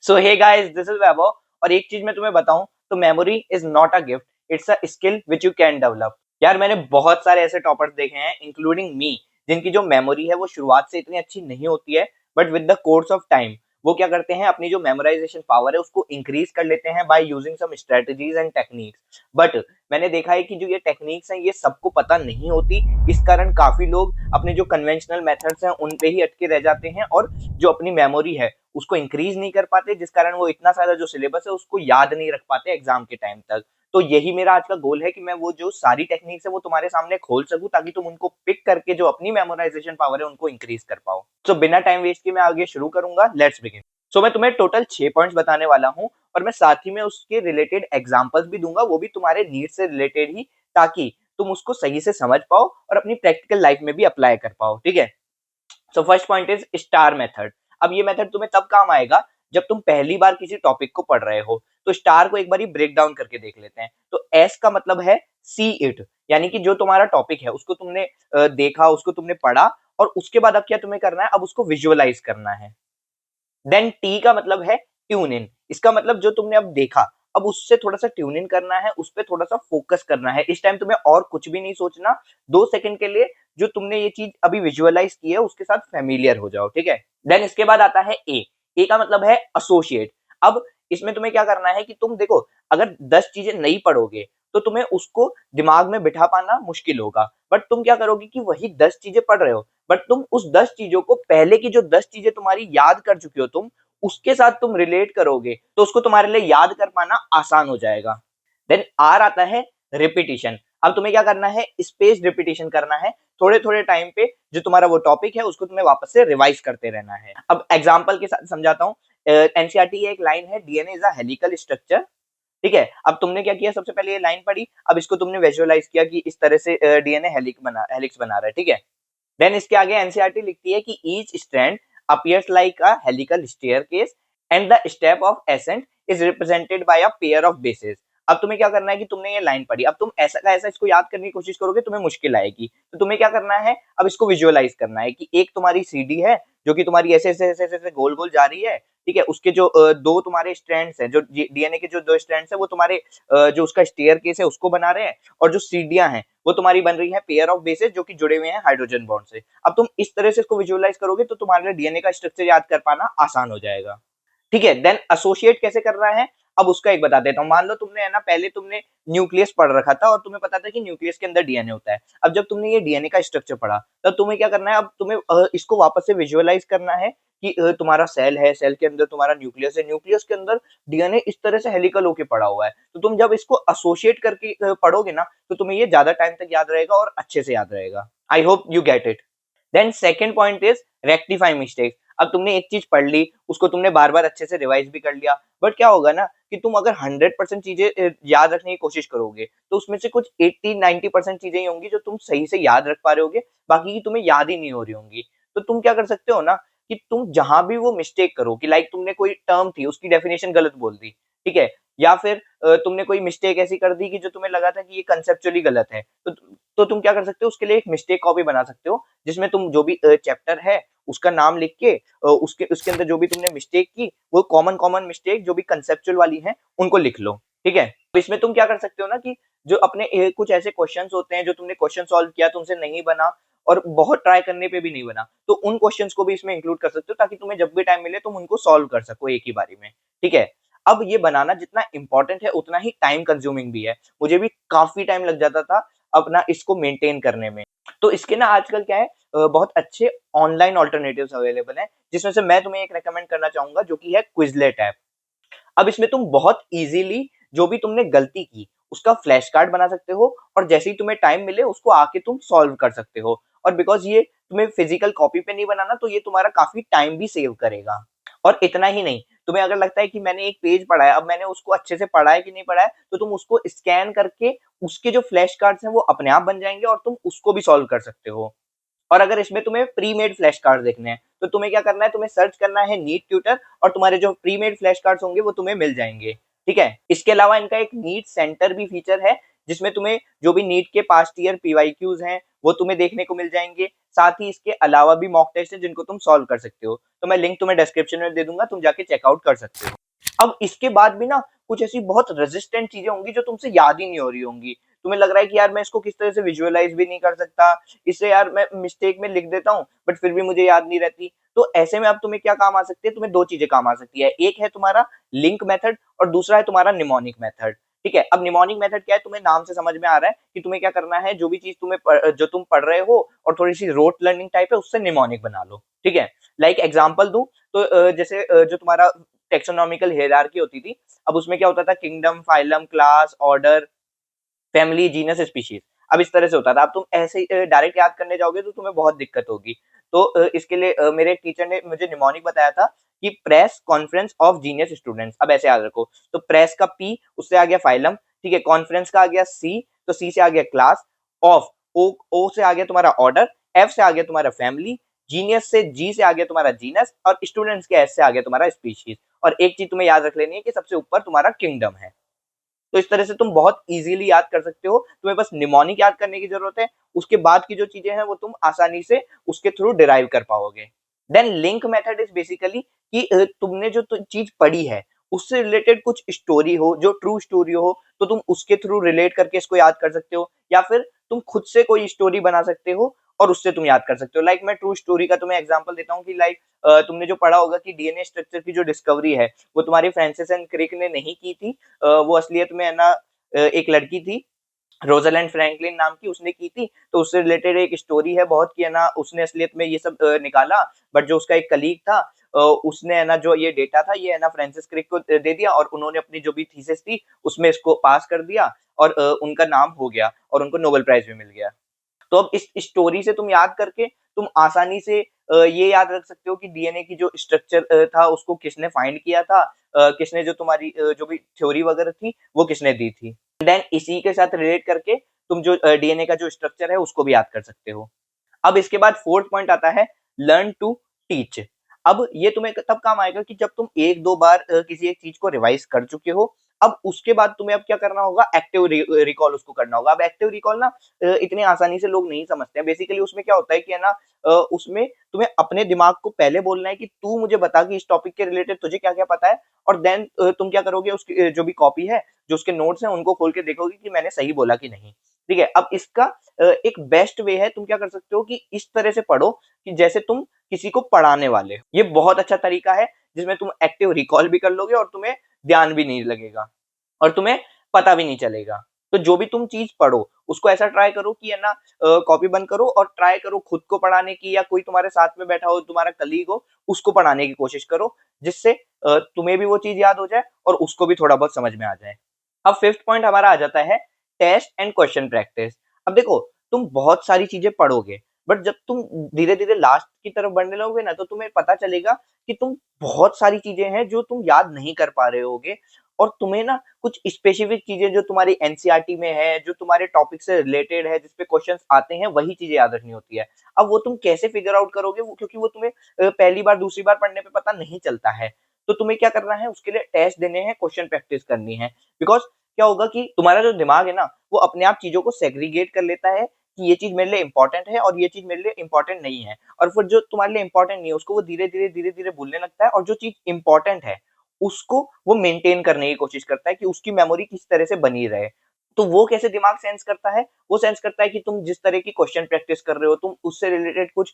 So hey guys, this is Vaibhav. और एक चीज मैं तुम्हें बताऊं तो memory is not a gift, it's a skill which you can develop. यार मैंने बहुत सारे ऐसे टॉपर्स देखे हैं इंक्लूडिंग मी, जिनकी जो मेमोरी है वो शुरुआत से इतनी अच्छी नहीं होती है, but with the course of time वो क्या करते हैं, अपनी जो मेमोराइजेशन पावर है उसको इंक्रीज कर लेते हैं by using some strategies and techniques. But मैंने देखा है कि जो ये टेक्निक्स हैं ये सबको पता नहीं होती। इस कारण काफी लोग अपने जो कन्वेंशनल मेथड्स हैं उन पे ही अटके रह जाते हैं और जो अपनी मेमोरी है उसको इंक्रीज नहीं कर पाते, जिस कारण वो इतना सारा जो सिलेबस है उसको याद नहीं रख पाते एग्जाम के टाइम तक। तो यही मेरा आज का गोल है कि मैं वो जो सारी टेक्निक्स है वो तुम्हारे सामने खोल सकूं, ताकि तुम उनको पिक करके जो अपनी मेमोराइजेशन पावर है उनको इंक्रीज कर पाओ। तो बिना टाइम वेस्ट किए मैं आगे शुरू करूंगा, लेट्स बिगिन। सो मैं तुम्हें टोटल 6 पॉइंट्स बताने वाला हूं और मैं साथ ही में उसके रिलेटेड एग्जांपल्स भी दूंगा, वो भी तुम्हारे नीड से रिलेटेड ही, ताकि तुम उसको सही से समझ पाओ और अपनी प्रैक्टिकल लाइफ में भी अप्लाई कर पाओ। ठीक है। So first point is star method. अब ये मेथड तुम्हें तब काम आएगा जब तुम पहली बार किसी टॉपिक को पढ़ रहे हो। तो स्टार को एक बार ब्रेक डाउन करके देख लेते हैं। तो एस का मतलब है सी इट, यानी कि जो तुम्हारा टॉपिक है उसको तुमने देखा, उसको तुमने पढ़ा, और उसके बाद अब क्या तुम्हें करना है, अब उसको विजुअलाइज करना है। देन टी का मतलब है ट्यून इन। इसका मतलब जो तुमने अब देखा, अब उससे थोड़ा सा ट्यून इन करना है, उस पर थोड़ा सा फोकस करना है। इस टाइम तुम्हें और कुछ भी नहीं सोचना, 2 सेकंड के लिए जो तुमने ये चीज अभी विजुअलाइज की है उसके साथ फेमिलियर हो जाओ। ठीक है। देन इसके बाद आता है ए का मतलब है एसोसिएट। अब इसमें तुम्हें क्या करना है कि तुम देखो, अगर 10 चीजें नहीं पढ़ोगे तो तुम्हें उसको दिमाग में बिठा पाना मुश्किल होगा। बट तुम क्या करोगे कि वही 10 चीजें पढ़ रहे हो, बट तुम उस 10 चीजों को, पहले की जो 10 चीजें तुम्हारी याद कर चुके हो तुम, उसके साथ तुम रिलेट करोगे तो उसको तुम्हारे लिए याद कर पाना आसान हो जाएगा। देन आर आता है रिपीटिशन। अब तुम्हें क्या करना है, स्पेस रिपीटिशन करना है। थोड़े थोड़े टाइम पे जो तुम्हारा वो टॉपिक है उसको तुम्हें वापस से रिवाइज करते रहना है। अब एग्जांपल के साथ समझाता हूँ। एनसीईआरटी एक लाइन है, DNA is a helical structure. ठीक है। अब तुमने क्या किया, सबसे पहले ये लाइन पढ़ी, अब इसको तुमने विजुअलाइज किया कि इस तरह से डीएनए हेलिक्स बना रहा है। ठीक है। देन इसके आगे एनसीईआरटी लिखती है कि each strand appears like a helical staircase and the step of ascent is represented by a pair of bases। अब तुम्हें क्या करना है कि तुमने ये लाइन पढ़ी, अब तुम ऐसा का ऐसा इसको याद करने की कोशिश करोगे, तुम्हें मुश्किल आएगी। तो तुम्हें क्या करना है, अब इसको विजुअलाइज करना है कि एक तुम्हारी सीडी है जो कि तुम्हारी ऐसे ऐसे ऐसे ऐसे गोल गोल जा रही है। ठीक है। उसके जो दो तुम्हारे स्ट्रैंड्स हैं, जो डीएनए के जो दो स्ट्रैंड्स हैं वो तुम्हारे जो उसका स्टेयर केस है उसको बना रहे हैं, और जो सीडियां हैं वो तुम्हारी बन रही है पेयर ऑफ बेसेस जो कि जुड़े हुए हैं हाइड्रोजन बॉन्ड से। अब तुम इस तरह से इसको विजुअलाइज करोगे तो तुम्हारे लिए डीएनए का स्ट्रक्चर याद कर पाना आसान हो जाएगा। ठीक है। देन एसोसिएट कैसे कर रहा है, अब उसका एक बता देता हूँ। मान लो तुमने, है ना, पहले तुमने न्यूक्लियस पढ़ रखा था और तुम्हें पता था कि न्यूक्लियस के अंदर डीएनए होता है। अब जब तुमने ये डीएनए का स्ट्रक्चर पढ़ा तब तुम्हें क्या करना है, अब तुम्हें इसको वापस से विजुअलाइज करना है कि तुम्हारा सेल है, सेल के अंदर तुम्हारा न्यूक्लियस है, न्यूक्लियस के अंदर डीएनए इस तरह से हेलिकल होके पड़ा हुआ है। तो तुम जब इसको एसोसिएट करके पढ़ोगे ना तो तुम्हें ये ज्यादा टाइम तक याद रहेगा और अच्छे से याद रहेगा। I hope you get it. Then second point is rectify mistakes. अब तुमने एक चीज पढ़ ली, उसको तुमने बार बार अच्छे से रिवाइज भी कर लिया, बट क्या होगा ना कि तुम अगर 100% चीजें याद रखने की कोशिश करोगे तो उसमें से कुछ 80-90% चीजें ही होंगी जो तुम सही से याद रख पा रहे होगे, बाकी की तुम्हें याद ही नहीं हो रही होंगी। तो तुम क्या कर सकते हो ना कि तुम जहां भी वो मिस्टेक करो, कि लाइक तुमने कोई टर्म थी उसकी डेफिनेशन गलत बोल दी, ठीक है, या फिर तुमने कोई मिस्टेक ऐसी कर दी कि जो तुम्हें लगा था कि ये कंसेप्चुअली गलत है, तो तुम क्या कर सकते हो, उसके लिए एक मिस्टेक कॉपी बना सकते हो, जिसमें तुम जो भी चैप्टर है उसका नाम लिख के उसके उसके अंदर जो भी तुमने मिस्टेक की वो कॉमन कॉमन मिस्टेक जो भी कंसेप्चुअल वाली है उनको लिख लो। ठीक है। तो इसमें तुम क्या कर सकते हो ना कि जो अपने कुछ ऐसे क्वेश्चंस होते हैं जो तुमने क्वेश्चन सॉल्व किया, तुमसे नहीं बना और बहुत ट्राई करने पे भी नहीं बना, तो उन क्वेश्चंस को भी इसमें इंक्लूड कर सकते हो, ताकि तुम्हें जब भी टाइम मिले तुम उनको सॉल्व कर सको एक ही बारी में। ठीक है। अब ये बनाना जितना इंपॉर्टेंट है उतना ही टाइम कंज्यूमिंग भी है। मुझे भी काफी टाइम लग जाता था अपना इसको मेंटेन करने में। तो इसके ना आजकल क्या है, बहुत अच्छे ऑनलाइन ऑल्टरनेटिव्स अवेलेबल हैं, जिसमें से मैं तुम्हें एक रेकमेंड करना चाहूंगा जो कि है क्विजलेट ऐप। अब इसमें तुम बहुत इजीली जो भी तुमने गलती की उसका फ्लैश कार्ड बना सकते हो, और जैसे ही तुम्हें टाइम मिले उसको आके तुम सॉल्व कर सकते हो। और बिकॉज ये तुम्हें फिजिकल कॉपी पे नहीं बनाना, तो ये तुम्हारा काफी टाइम भी सेव करेगा। और इतना ही नहीं, तुम्हें अगर लगता है कि मैंने एक पेज पढ़ा है, अब मैंने उसको अच्छे से पढ़ा है कि नहीं पढ़ा है, तो तुम उसको स्कैन करके उसके जो फ्लैश कार्ड्स हैं वो अपने आप बन जाएंगे और तुम उसको भी सॉल्व कर सकते हो। और अगर इसमें तुम्हें प्री मेड फ्लैश कार्ड देखने हैं तो तुम्हें क्या करना है, तुम्हें सर्च करना है नीट ट्यूटर, और तुम्हारे जो प्री मेड फ्लैश कार्ड्स होंगे वो तुम्हें मिल जाएंगे। ठीक है। इसके अलावा इनका एक नीट सेंटर भी फीचर है, जिसमें तुम्हें जो भी नीट के पास्ट ईयर पीवाईक्यूज हैं वो तुम्हें देखने को मिल जाएंगे। साथ ही इसके अलावा भी मॉक टेस्ट है जिनको तुम सॉल्व कर सकते हो। तो मैं लिंक तुम्हें डिस्क्रिप्शन में दे दूंगा, तुम जाके चेकआउट कर सकते हो। अब इसके बाद भी ना कुछ ऐसी बहुत रेजिस्टेंट चीजें होंगी जो तुमसे याद ही नहीं हो रही होंगी। तुम्हें लग रहा है कि यार मैं इसको किस तरह से विजुअलाइज भी नहीं कर सकता, इसे यार मैं मिस्टेक में लिख देता हूँ बट फिर भी मुझे याद नहीं रहती। तो ऐसे में अब तुम्हें क्या काम आ सकती है, तुम्हें दो चीजें काम आ सकती है, एक है तुम्हारा लिंक मेथड और दूसरा है तुम्हारा निमोनिक मेथड। ठीक है, अब निमोनिक मेथड क्या है, तुम्हें नाम से समझ में आ रहा है कि तुम्हें क्या करना है, जो भी चीज जो तुम पढ़ रहे हो और थोड़ी सी रोट लर्निंग टाइप है उससे निमोनिक बना लो। ठीक है, लाइक एग्जांपल दूं तो जैसे जो तुम्हारा टेक्सोनॉमिकल हायरार्की होती थी, अब उसमें क्या होता था, kingdom, phylum, class, order, family, genus, species. अब इस तरह से होता था। अब तुम ऐसे ही डायरेक्ट याद करने जाओगे तो तुम्हें बहुत दिक्कत होगी। तो इसके लिए मेरे टीचर ने मुझे निमोनिक बताया था कि press conference of genius students. अब ऐसे याद रखो, तो प्रेस का पी उससे आ गया फाइलम, ठीक है, कॉन्फ्रेंस का आ गया सी, तो सी से आ गया क्लास, ऑफ ओ से आ गया तुम्हारा ऑर्डर, एफ से आ गया तुम्हारा फैमिली, जीनियस से जी से आ गया तुम्हारा जीनस, और स्टूडेंट्स के एस से आ गया तुम्हारा स्पीशीज। और एक चीज तुम्हें याद रख लेनी है कि सबसे ऊपर तुम्हारा किंगडम है। तो इस तरह से तुम बहुत इजीली याद कर सकते हो, तुम्हें बस निमोनिक याद करने की जरूरत है, उसके बाद की जो चीजें हैं वो तुम आसानी से उसके थ्रू डिराइव कर पाओगे। Then link method is basically कि तुमने जो चीज पढ़ी है उससे रिलेटेड कुछ स्टोरी हो, जो ट्रू स्टोरी हो, तो तुम उसके थ्रू रिलेट करके इसको याद कर सकते हो, या फिर तुम खुद से कोई स्टोरी बना सकते हो और उससे तुम याद कर सकते हो। लाइक मैं ट्रू स्टोरी का तुम्हें एग्जांपल देता हूँ कि लाइक तुमने जो पढ़ा होगा कि डीएनए स्ट्रक्चर की जो डिस्कवरी है वो तुम्हारी फ्रांसिस एंड क्रिक ने नहीं की थी, वो असलियत में है ना एक लड़की थी, रोजालैंड फ्रैंकलिन नाम की, उसने की थी। तो उससे रिलेटेड एक स्टोरी है बहुत कि है ना उसने असलियत में ये सब निकाला, बट जो उसका एक कलीग था उसने है ना जो ये डेटा था ये है ना फ्रांसिस क्रिक को दे दिया, और उन्होंने अपनी जो भी थीसिस थी उसमें इसको पास कर दिया, और उनका नाम हो गया और उनको नोबेल प्राइज भी मिल गया। तो अब इस स्टोरी से तुम याद करके तुम आसानी से ये याद रख सकते हो कि डीएनए की जो स्ट्रक्चर था उसको किसने फाइंड किया था, किसने जो तुम्हारी जो भी थ्योरी वगैरह थी वो किसने दी थी। देन इसी के साथ रिलेट करके तुम जो डीएनए का जो स्ट्रक्चर है उसको भी याद कर सकते हो। अब इसके बाद फोर्थ पॉइंट आता है लर्न टू टीच। अब ये तुम्हें तब काम आएगा कि जब तुम एक दो बार किसी एक चीज को रिवाइज कर चुके हो, अब उसके बाद तुम्हें अब क्या करना होगा, एक्टिव रिकॉल उसको करना होगा। अब एक्टिव रिकॉल ना इतनी आसानी से लोग नहीं समझते हैं। बेसिकली उसमें क्या होता है कि है ना उसमें तुम्हें अपने दिमाग को पहले बोलना है कि तू मुझे बता कि इस टॉपिक के रिलेटेड तुझे क्या क्या पता है, और देन तुम क्या करोगे, उसकी जो भी कॉपी है, जो उसके नोट्स हैं, उनको खोल के देखोगे कि मैंने सही बोला कि नहीं। ठीक है, अब इसका एक बेस्ट वे है, तुम क्या कर सकते हो कि इस तरह से पढ़ो कि जैसे तुम किसी को पढ़ाने वाले हो। ये बहुत अच्छा तरीका है जिसमें तुम एक्टिव रिकॉल भी कर लोगे और तुम्हें ध्यान भी नहीं लगेगा और तुम्हें पता भी नहीं चलेगा। तो जो भी तुम चीज पढ़ो उसको ऐसा ट्राई करो कि है ना कॉपी बंद करो और ट्राई करो खुद को पढ़ाने की, या कोई तुम्हारे साथ में बैठा हो, तुम्हारा कलीग हो, उसको पढ़ाने की कोशिश करो, जिससे तुम्हें भी वो चीज याद हो जाए और उसको भी थोड़ा बहुत समझ में आ जाए। अब फिफ्थ पॉइंट हमारा आ जाता है टेस्ट एंड क्वेश्चन प्रैक्टिस। अब देखो, तुम बहुत सारी चीजें पढ़ोगे बट जब तुम धीरे धीरे लास्ट की तरफ बढ़ने लगोगे ना तो तुम्हें पता चलेगा कि तुम बहुत सारी चीजें हैं जो तुम याद नहीं कर पा रहे होगे, और तुम्हें ना कुछ स्पेसिफिक चीजें जो तुम्हारी एनसीईआरटी में है, जो तुम्हारे टॉपिक से रिलेटेड है, जिसपे क्वेश्चंस आते हैं, वही चीजें याद रखनी होती है। अब वो तुम कैसे फिगर आउट करोगे, वो क्योंकि वो तुम्हें पहली बार दूसरी बार पढ़ने पे पता नहीं चलता है। तो तुम्हें क्या करना है, उसके लिए टेस्ट देने हैं, क्वेश्चन प्रैक्टिस करनी है। बिकॉज क्या होगा कि तुम्हारा जो दिमाग है ना वो अपने आप चीजों को सेग्रीगेट कर लेता है कि ये चीज मेरे लिए इंपॉर्टेंट है और ये चीज मेरे लिए इंपॉर्टेंट नहीं है, और फिर जो तुम्हारे लिए इंपॉर्टेंट नहीं है उसको वो धीरे धीरे भूलने लगता है, और जो चीज इंपॉर्टेंट है उसको वो मेंटेन करने की कोशिश करता है कि उसकी मेमोरी किस तरह से बनी रहे। तो वो कैसे दिमाग सेंस करता है, वो सेंस करता है कि तुम जिस तरह की क्वेश्चन प्रैक्टिस कर रहे हो, तुम उससे रिलेटेड कुछ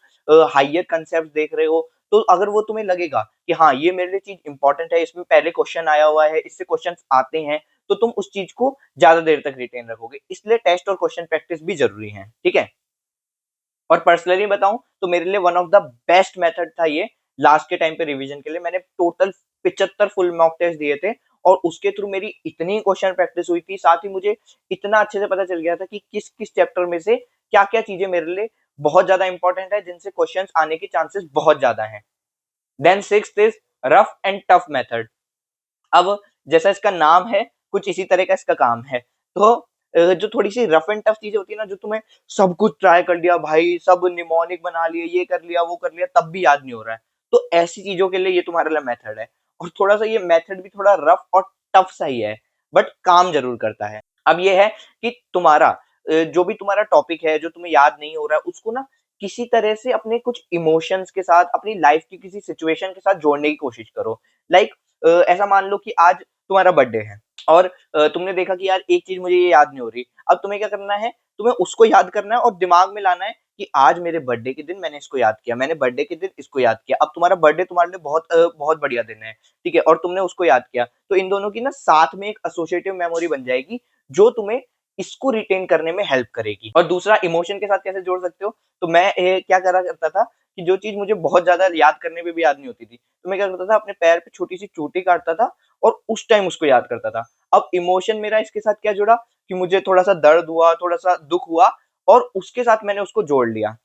हाइयर कंसेप्ट देख रहे हो, तो अगर वो तुम्हें लगेगा कि हाँ ये मेरे लिए चीज इंपॉर्टेंट है, इसमें पहले क्वेश्चन आया हुआ है, इससे क्वेश्चन आते हैं, तो तुम उस चीज को ज्यादा देर तक रिटेन रखोगे। इसलिए टेस्ट और क्वेश्चन प्रैक्टिस भी जरूरी है। ठीक है, और पर्सनली बताऊं तो मेरे लिए one of the best method था ये। लास्ट के टाइम पे रिवीजन के लिए मैंने टोटल 75 फुल मॉक टेस्ट दिए थे, और उसके थ्रू मेरी इतनी क्वेश्चन प्रैक्टिस हुई थी, साथ ही मुझे इतना अच्छे से पता चल गया था कि किस किस चैप्टर में से क्या क्या चीजें मेरे लिए बहुत ज्यादा इंपॉर्टेंट है, जिनसे क्वेश्चन आने के चांसेस बहुत ज्यादा है। Then sixth is rough and tough method. अब जैसा इसका नाम है, कुछ इसी तरह का इसका काम है। तो जो थोड़ी सी रफ एंड टफ चीजें होती है ना, जो तुम्हें सब कुछ ट्राई कर लिया भाई, सब निमोनिक बना लिए, ये कर लिया वो कर लिया, तब भी याद नहीं हो रहा है, तो ऐसी चीजों के लिए ये तुम्हारे लिए मेथड है। और थोड़ा सा ये मेथड भी थोड़ा रफ और टफ सा ही है, बट काम जरूर करता है। अब ये है कि तुम्हारा जो भी तुम्हारा टॉपिक है जो तुम्हें याद नहीं हो रहा है उसको ना किसी तरह से अपने कुछ इमोशंस के साथ, अपनी लाइफ की किसी सिचुएशन के साथ जोड़ने की कोशिश करो। लाइक ऐसा मान लो कि आज तुम्हारा बर्थडे है और तुमने देखा कि यार एक चीज़ मुझे ये याद नहीं हो रही। अब तुम्हें क्या करना है, तुम्हें उसको याद करना है और दिमाग में लाना है कि आज मेरे बर्थडे के दिन मैंने इसको याद किया, मैंने बर्थडे के दिन इसको याद किया। अब तुम्हारा बर्थडे तुम्हारे लिए बहुत बढ़िया दिन है, ठीक है? और तुमने उसको याद किया, तो इन दोनों की ना साथ में एक एसोसिएटिव मेमोरी बन जाएगी, जो तुम्हें इसको रिटेन करने में हेल्प करेगी। और दूसरा इमोशन के साथ कैसे जोड़ सकते हो? तो मैं क्या करा करता था कि जो चीज़ मुझे बहुत ज़्यादा याद करने पे भी याद नहीं होती थी, तो मैं क्या करता था अपने पैर पे छोटी-सी चोटी काटता था और उस टाइम उसको याद करता था। अब इमोशन मेरा इसके साथ क्या जुड़ा कि मुझे थोड़ा-सा दर्द हुआ, थोड़ा-सा दुःख हुआ और उसके साथ मैंने उसको जोड़ लिया।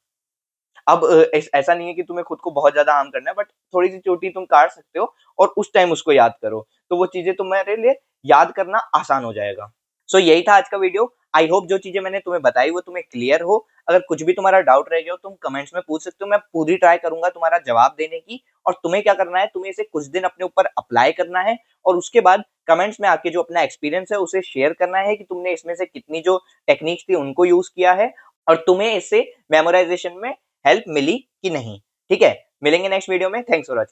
अब ऐसा नहीं है कि तुम्हें खुद को बहुत ज़्यादा हार्म करना है, बट थोड़ी-सी चोटी तुम काट सकते हो और उस टाइम उसको याद करो। तो वो चीज़ें तुम्हारे लिए याद करना आसान हो जाएगा। सो यही था आज का वीडियो। आई होप जो चीज़ें मैंने तुम्हें बताई वो तुम्हें क्लियर हो। अगर कुछ भी तुम्हारा डाउट रह गया हो तुम कमेंट्स में पूछ सकते हो, मैं पूरी ट्राई करूँगा तुम्हारा जवाब देने की। और तुम्हें क्या करना है, तुम्हें इसे कुछ दिन अपने ऊपर अप्लाई करना है और उसके बाद कमेंट्स में आके जो अपना एक्सपीरियंस है उसे शेयर करना है कि तुमने इसमें से कितनी जो टेक्निक्स थी उनको यूज़ किया है और तुम्हें इससे मेमोराइज़ेशन में हेल्प मिली कि नहीं। ठीक है? मिलेंगे नेक्स्ट वीडियो में। Thanks for watching.